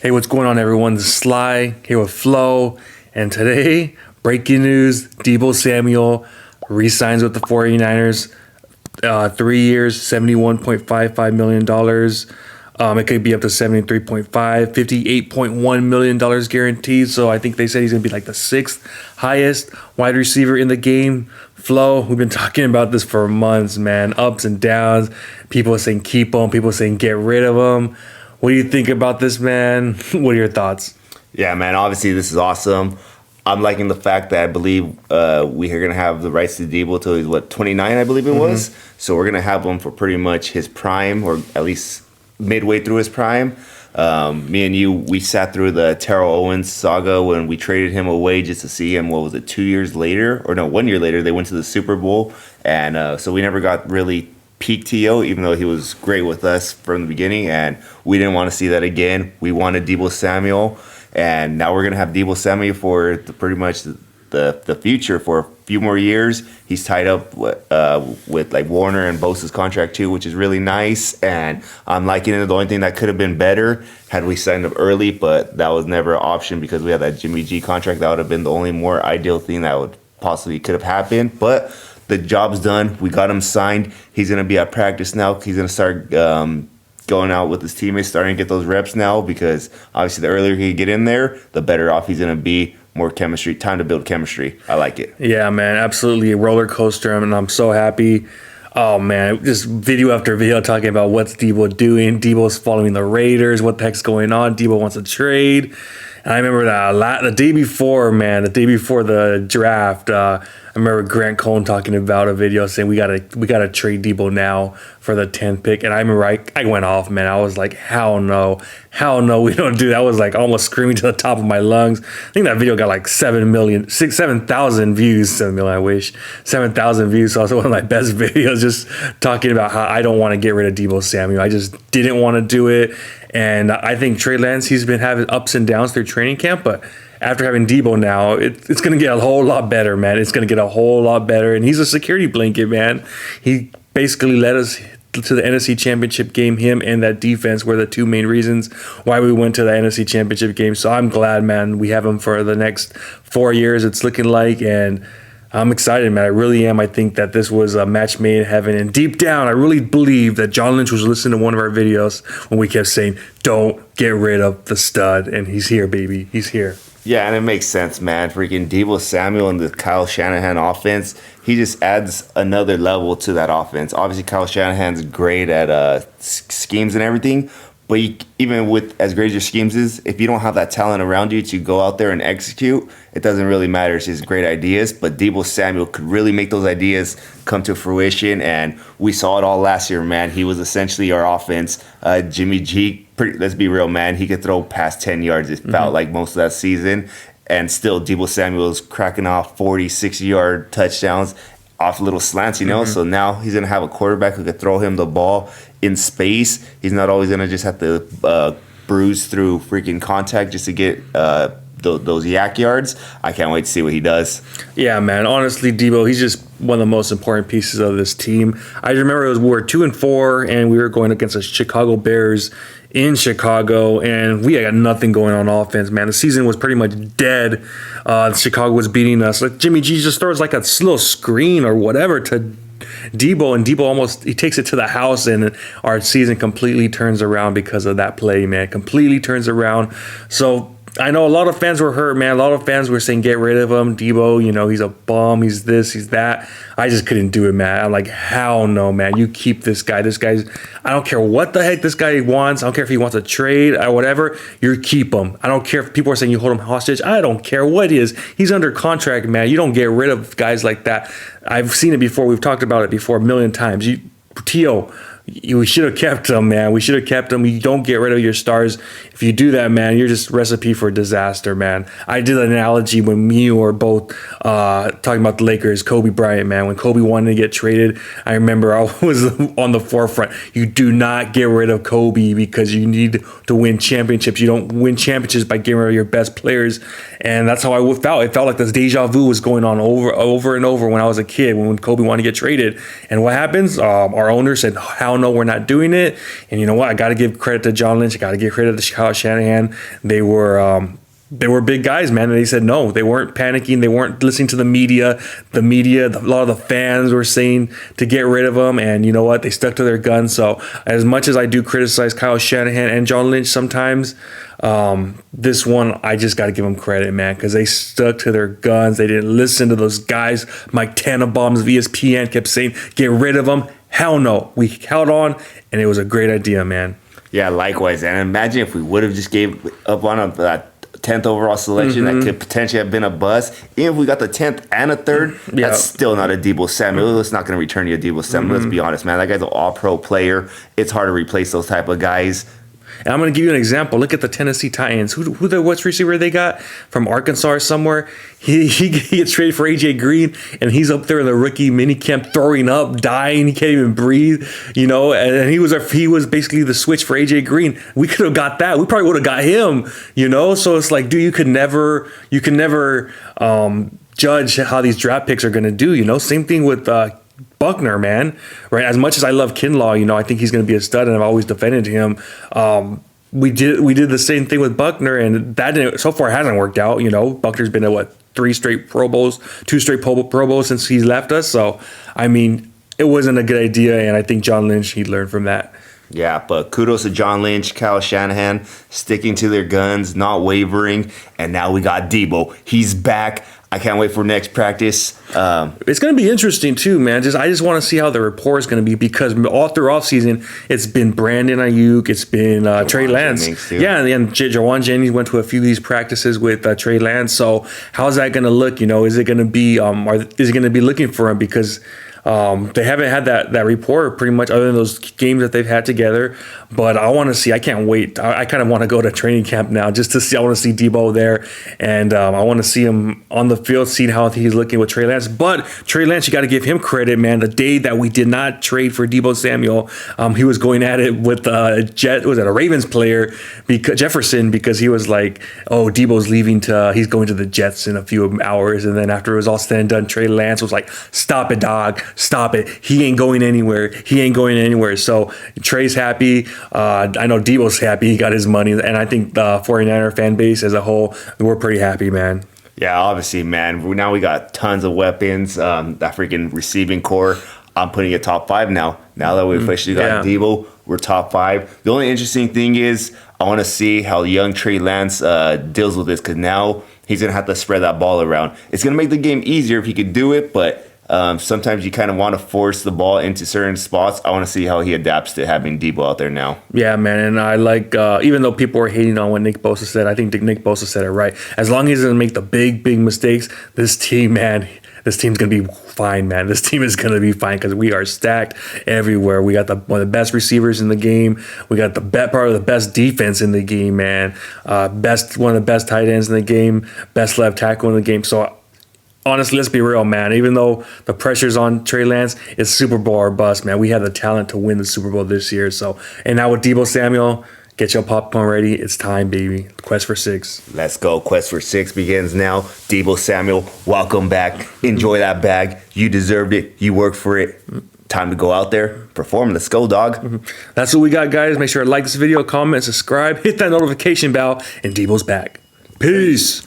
Hey, what's going on, everyone? This is Sly here with Flo, and today, breaking news, Deebo Samuel re-signs with the 49ers, 3 years, $71.55 million. It could be up to 73.5, $58.1 million guaranteed. So I think they said he's going to be like the sixth highest wide receiver in the game. Flo, we've been talking about this for months, man. Ups and downs. People are saying keep him. People are saying get rid of him. What do you think about this, man? What are your thoughts? Yeah, man, obviously this is awesome. I'm liking the fact that I believe we are going to have the rights to Deebo till he's, 29, I believe it was. So we're going to have him for pretty much his prime, or at least midway through his prime. Me and you, we sat through the Terrell Owens saga when we traded him away just to see him, 2 years later? Or no, 1 year later, they went to the Super Bowl. And so we never got really peak T.O., even though he was great with us from the beginning. And we didn't want to see that again. We wanted Deebo Samuel. And now we're going to have Deebo Samuel for pretty much the future for a few more years. He's tied up with like Warner and Bosa's contract too, which is really nice. And I'm liking it. The only thing that could have been better had we signed up early, but that was never an option because we had that Jimmy G contract. That would have been the only more ideal thing that would possibly could have happened. But the job's done. We got him signed. He's going to be at practice now. He's going to start going out with his teammates, starting to get those reps now, because obviously the earlier he get in there, the better off he's going to be. More chemistry, time to build chemistry. I like it. Yeah, man, absolutely a roller coaster, and I'm so happy. Oh, man, just video after video talking about what's Deebo doing. Deebo's following the Raiders. What the heck's going on? Deebo wants a trade. And I remember that the day before, man, the day before the draft, I remember Grant Cohn talking about a video saying we gotta trade Deebo now for the 10th pick. And I remember I went off, man. I was like, hell no, we don't do that. I was like almost screaming to the top of my lungs. I think that video got like 7,000 views. 7 million, I wish. 7,000 views. So it was one of my best videos, just talking about how I don't want to get rid of Deebo Samuel. I just didn't want to do it. And I think Trey Lance, he's been having ups and downs through training camp, but after having Deebo now, it's going to get a whole lot better, man. It's going to get a whole lot better. And he's a security blanket, man. He basically led us to the NFC Championship game. Him and that defense were the two main reasons why we went to the NFC Championship game. So I'm glad, man, we have him for the next 4 years, it's looking like. And I'm excited, man. I really am. I think that this was a match made in heaven. And deep down, I really believe that John Lynch was listening to one of our videos when we kept saying, don't get rid of the stud. And he's here, baby. He's here. Yeah, and it makes sense, man. Freaking Deebo Samuel and the Kyle Shanahan offense, he just adds another level to that offense. Obviously, Kyle Shanahan's great at schemes and everything, but even with as great as your schemes is, if you don't have that talent around you to go out there and execute, it doesn't really matter. It's just great ideas. But Deebo Samuel could really make those ideas come to fruition, and we saw it all last year, man. He was essentially our offense. Jimmy G, let's be real, man. He could throw past 10 yards, it felt like most of that season. And still, Deebo Samuel's cracking off 40, 60-yard touchdowns off little slants, So now he's going to have a quarterback who could throw him the ball in space. He's not always going to just have to bruise through freaking contact just to get those yak yards. I can't wait to see what he does. Yeah, man. Honestly, Deebo, he's just one of the most important pieces of this team. I remember we were 2-4, and we were going against the Chicago Bears in Chicago, and we got nothing going on offense, man. The season was pretty much dead. Chicago was beating us. Like Jimmy G just throws like a little screen or whatever to Deebo, and Deebo he takes it to the house, and our season completely turns around because of that play, man. Completely turns around. So I know a lot of fans were hurt, man. A lot of fans were saying, get rid of him. Deebo, he's a bum. He's this, he's that. I just couldn't do it, man. I'm like, hell no, man. You keep this guy. I don't care what the heck this guy wants. I don't care if he wants a trade or whatever. You keep him. I don't care if people are saying you hold him hostage. I don't care what it is. He's under contract, man. You don't get rid of guys like that. I've seen it before. We've talked about it before a million times. T.O., we should have kept him, man. We should have kept him. You don't get rid of your stars. If you do that, man, you're just recipe for disaster, man. I did an analogy when me were both talking about the Lakers, Kobe Bryant, man. When Kobe wanted to get traded, I remember I was on the forefront. You do not get rid of Kobe because you need to win championships. You don't win championships by getting rid of your best players. And that's how I felt. It felt like this deja vu was going on over and over when I was a kid, when Kobe wanted to get traded. And what happens? Our owner said, hell no, we're not doing it. And you know what? I got to give credit to John Lynch. I got to give credit to Kyle Shanahan, they were big guys, man. And they said no, they weren't panicking. They weren't listening to the media. A lot of the fans were saying to get rid of him. And you know what? They stuck to their guns. So as much as I do criticize Kyle Shanahan and John Lynch sometimes, this one, I just got to give them credit, man, because they stuck to their guns. They didn't listen to those guys. Mike Tannenbaum's of ESPN kept saying, get rid of him. Hell no. We held on, and it was a great idea, man. Yeah, likewise. And imagine if we would have just gave up on that 10th overall selection, that could potentially have been a bust. Even if we got the 10th and a 3rd, that's still not a Deebo Samuel. It's not going to return you a Deebo Samuel. Let's be honest, man. That guy's an all-pro player. It's hard to replace those type of guys. And I'm going to give you an example. Look at the Tennessee Titans. What's receiver they got from Arkansas or somewhere? He gets traded for AJ Green, and he's up there in the rookie minicamp throwing up, dying. He can't even breathe, you know. And he was basically the switch for AJ Green. We could have got that. We probably would have got him, you know. So it's like, dude, you can never judge how these draft picks are going to do. You know, same thing with Buckner, man, right? As much as I love Kinlaw, you know, I think he's going to be a stud, and I've always defended him. We did the same thing with Buckner, and that so far hasn't worked out. You know, Buckner's been at 3 straight Pro Bowls, 2 straight Pro Bowls since he's left us. So, I mean, it wasn't a good idea, and I think John Lynch, he learned from that. Yeah, but kudos to John Lynch, Kyle Shanahan, sticking to their guns, not wavering, and now we got Deebo. He's back. I can't wait for next practice. It's going to be interesting too, man. I just want to see how the rapport is going to be, because all through offseason, it's been Brandon Ayuk, it's been Trey Lance. Yeah, and Jawan Jennings went to a few of these practices with Trey Lance. So how's that going to look? You know, is it going to be is it going to be looking for him? Because they haven't had that rapport pretty much, other than those games that they've had together. But I want to see. I can't wait. I kind of want to go to training camp now just to see. I want to see Deebo there, and I want to see him on the field, seeing how he's looking with Trey Lance. But Trey Lance, you got to give him credit, man. The day that we did not trade for Deebo Samuel, he was going at it with a Ravens player, Jefferson, because he was like, "Oh, Deebo's leaving he's going to the Jets in a few hours." And then after it was all said and done, Trey Lance was like, "Stop it, dog. Stop it. He ain't going anywhere. He ain't going anywhere." So Trey's happy. I know Deebo's happy. He got his money. And I think the 49er fan base as a whole, we're pretty happy, man. Yeah, obviously, man. Now we got tons of weapons. That freaking receiving core, I'm putting it top 5 now. Now that we officially got Deebo, we're top 5. The only interesting thing is I want to see how young Trey Lance deals with this, because now he's going to have to spread that ball around. It's going to make the game easier if he could do it, but sometimes you kind of want to force the ball into certain spots. I want to see how he adapts to having Deebo out there now. Yeah, man. And I like, even though people were hating on what Nick Bosa said, I think Nick Bosa said it right. As long as he doesn't make the big mistakes, this team's going to be fine, man. This team is going to be fine, because we are stacked everywhere. We got one of the best receivers in the game. We got part of the best defense in the game, man. One of the best tight ends in the game. Best left tackle in the game. So honestly, let's be real, man. Even though the pressure's on Trey Lance, it's Super Bowl or bust, man. We have the talent to win the Super Bowl this year. So, and now with Deebo Samuel, get your popcorn ready. It's time, baby. Quest for 6. Let's go. Quest for 6 begins now. Deebo Samuel, welcome back. Enjoy that bag. You deserved it. You worked for it. Time to go out there, perform. Let's go, dog. That's what we got, guys. Make sure to like this video, comment, subscribe, hit that notification bell, and Deebo's back. Peace.